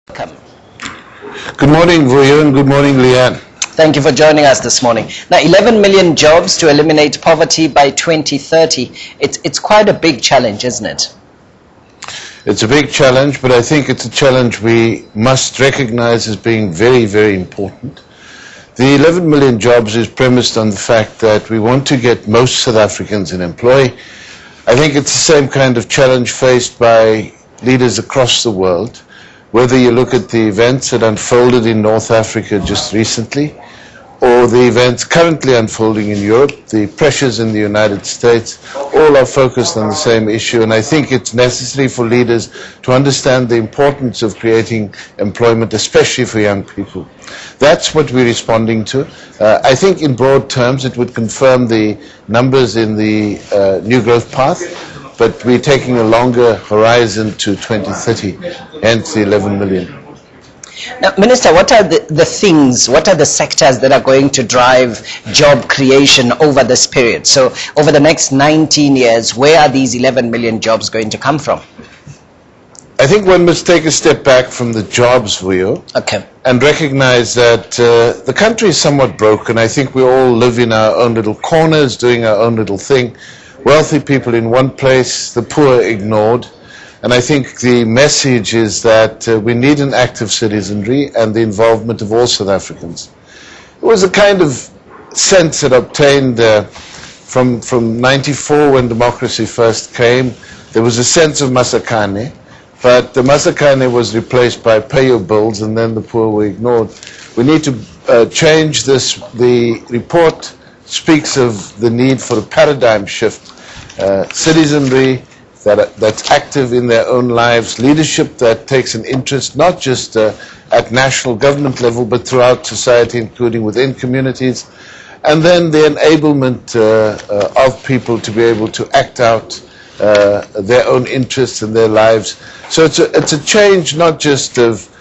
Welcome. Good morning, Vuyo, and good morning, Leanne. Thank you for joining us this morning. Now, 11 million jobs to eliminate poverty by 2030. It's quite a big challenge, isn't it? It's a big challenge, but I think it's a challenge we must recognize as being very, very important. The 11 million jobs is premised on the fact that we want to get most South Africans in employ. I think it's the same kind of challenge faced by leaders across the world. Whether you look at the events that unfolded in North Africa just recently, or the events currently unfolding in Europe, the pressures in the United States, all are focused on the same issue. And I think it's necessary for leaders to understand the importance of creating employment, especially for young people. That's what we're responding to. I think in broad terms it would confirm the numbers in the New Growth Path, but we're taking a longer horizon to 2030, hence the 11 million. Now, Minister, what are the sectors that are going to drive job creation over this period? So over the next 19 years, where are these 11 million jobs going to come from? I think one must take a step back from the jobs, Vuyo, and recognize that the country is somewhat broken. I think we all live in our own little corners, doing our own little thing. Wealthy people in one place, the poor ignored. And I think the message is that we need an active citizenry and the involvement of all South Africans. It was a kind of sense that obtained from 94 when democracy first came. There was a sense of Masakane, but the Masakane was replaced by pay your bills and then the poor were ignored. We need to change this. The report speaks of the need for a paradigm shift. Citizenry that's active in their own lives, leadership that takes an interest not just at national government level but throughout society, including within communities, and then the enablement of people to be able to act out their own interests in their lives. So it's a change not just of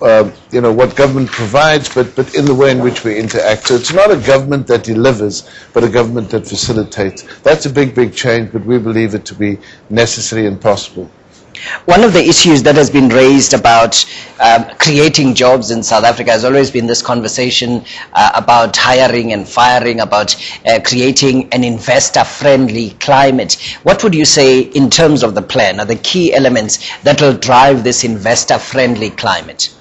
what government provides, but in the way in which we interact. So it's not a government that delivers, but a government that facilitates. That's a big, big change, but we believe it to be necessary and possible. One of the issues that has been raised about creating jobs in South Africa has always been this conversation about hiring and firing, about creating an investor-friendly climate. What would you say in terms of the plan are the key elements that will drive this investor-friendly climate?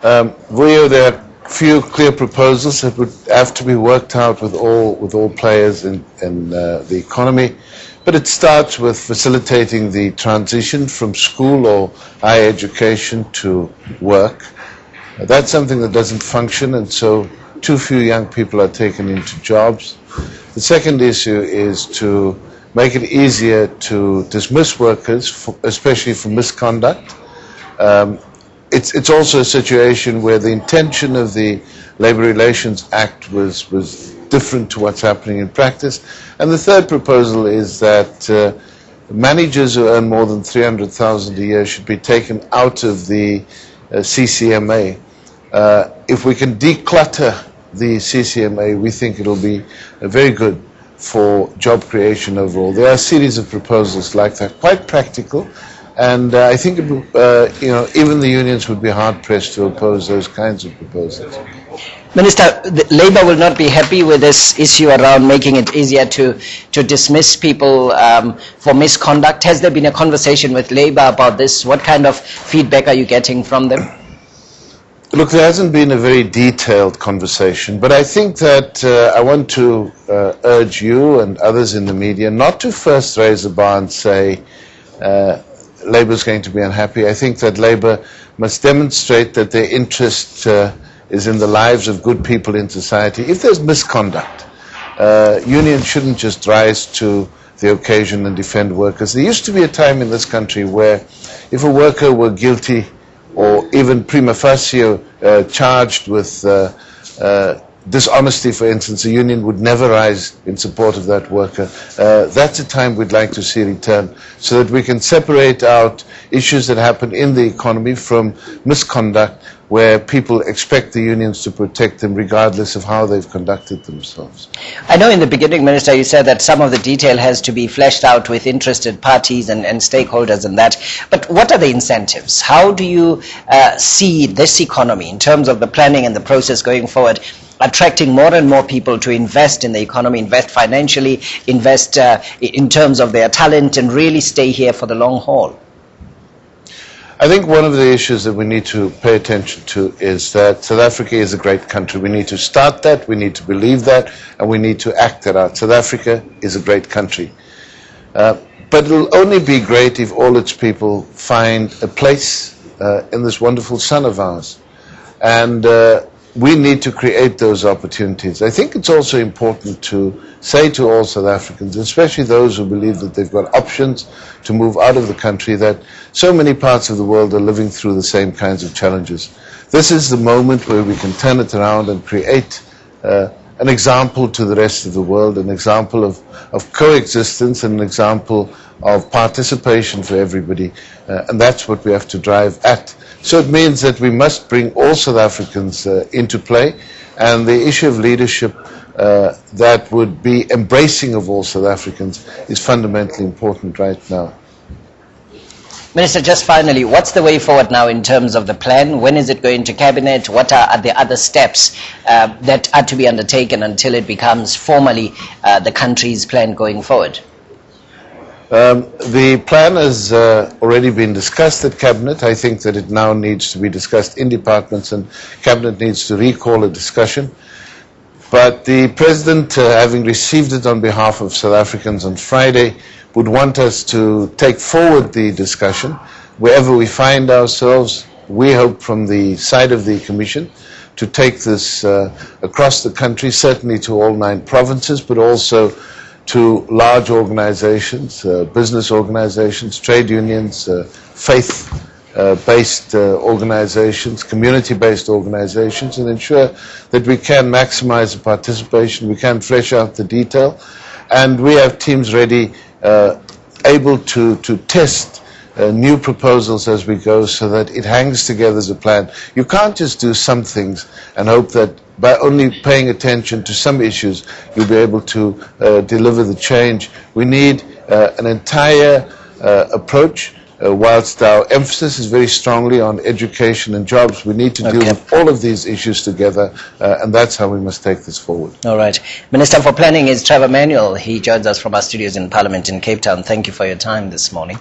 Vuyo, there are few clear proposals that would have to be worked out with all players in the economy. But it starts with facilitating the transition from school or higher education to work. That's something that doesn't function, and so too few young people are taken into jobs. The second issue is to make it easier to dismiss workers, especially for misconduct. It's also a situation where the intention of the Labour Relations Act was different to what's happening in practice. And the third proposal is that managers who earn more than 300,000 a year should be taken out of the CCMA. If we can declutter the CCMA, we think it'll be very good for job creation overall. There are a series of proposals like that, quite practical, and I think even the unions would be hard pressed to oppose those kinds of proposals. Minister, Labour will not be happy with this issue around making it easier to dismiss people for misconduct. Has there been a conversation with Labour about this? What kind of feedback are you getting from them? Look, there hasn't been a very detailed conversation, but I think that I want to urge you and others in the media not to first raise the bar and say Labour is going to be unhappy. I think that Labour must demonstrate that their interest is in the lives of good people in society. If there's misconduct, unions shouldn't just rise to the occasion and defend workers. There used to be a time in this country where if a worker were guilty or even prima facie charged with dishonesty, for instance, the union would never rise in support of that worker. That's a time we'd like to see return, so that we can separate out issues that happen in the economy from misconduct, where people expect the unions to protect them regardless of how they've conducted themselves. I know in the beginning, Minister, you said that some of the detail has to be fleshed out with interested parties and stakeholders and that. But what are the incentives? How do you see this economy in terms of the planning and the process going forward, attracting more and more people to invest in the economy, invest financially, invest in terms of their talent, and really stay here for the long haul? I think one of the issues that we need to pay attention to is that South Africa is a great country. We need to start that, we need to believe that, and we need to act that out. South Africa is a great country. But it'll only be great if all its people find a place in this wonderful sun of ours. And we need to create those opportunities. I think it's also important to say to all South Africans, especially those who believe that they've got options to move out of the country, that so many parts of the world are living through the same kinds of challenges. This is the moment where we can turn it around and create an example to the rest of the world, an example of coexistence, and an example of participation for everybody. And that's what we have to drive at. So it means that we must bring all South Africans into play, and the issue of leadership that would be embracing of all South Africans is fundamentally important right now. Minister, just finally, what's the way forward now in terms of the plan? When is it going to cabinet? What are the other steps that are to be undertaken until it becomes formally the country's plan going forward? The plan has already been discussed at Cabinet. I think that it now needs to be discussed in departments, and Cabinet needs to recall a discussion. But the President, having received it on behalf of South Africans on Friday, would want us to take forward the discussion. Wherever we find ourselves, we hope from the side of the Commission to take this across the country, certainly to all 9 provinces, but also to large organizations, business organizations, trade unions, faith-based organizations, community-based organizations, and ensure that we can maximize the participation, we can flesh out the detail, and we have teams ready, able to test new proposals as we go, so that it hangs together as a plan. You can't just do some things and hope that by only paying attention to some issues you'll be able to deliver the change. We need an entire approach. Whilst our emphasis is very strongly on education and jobs, we need to deal with all of these issues together, and that's how we must take this forward. All right. Minister for Planning is Trevor Manuel. He joins us from our studios in Parliament in Cape Town. Thank you for your time this morning.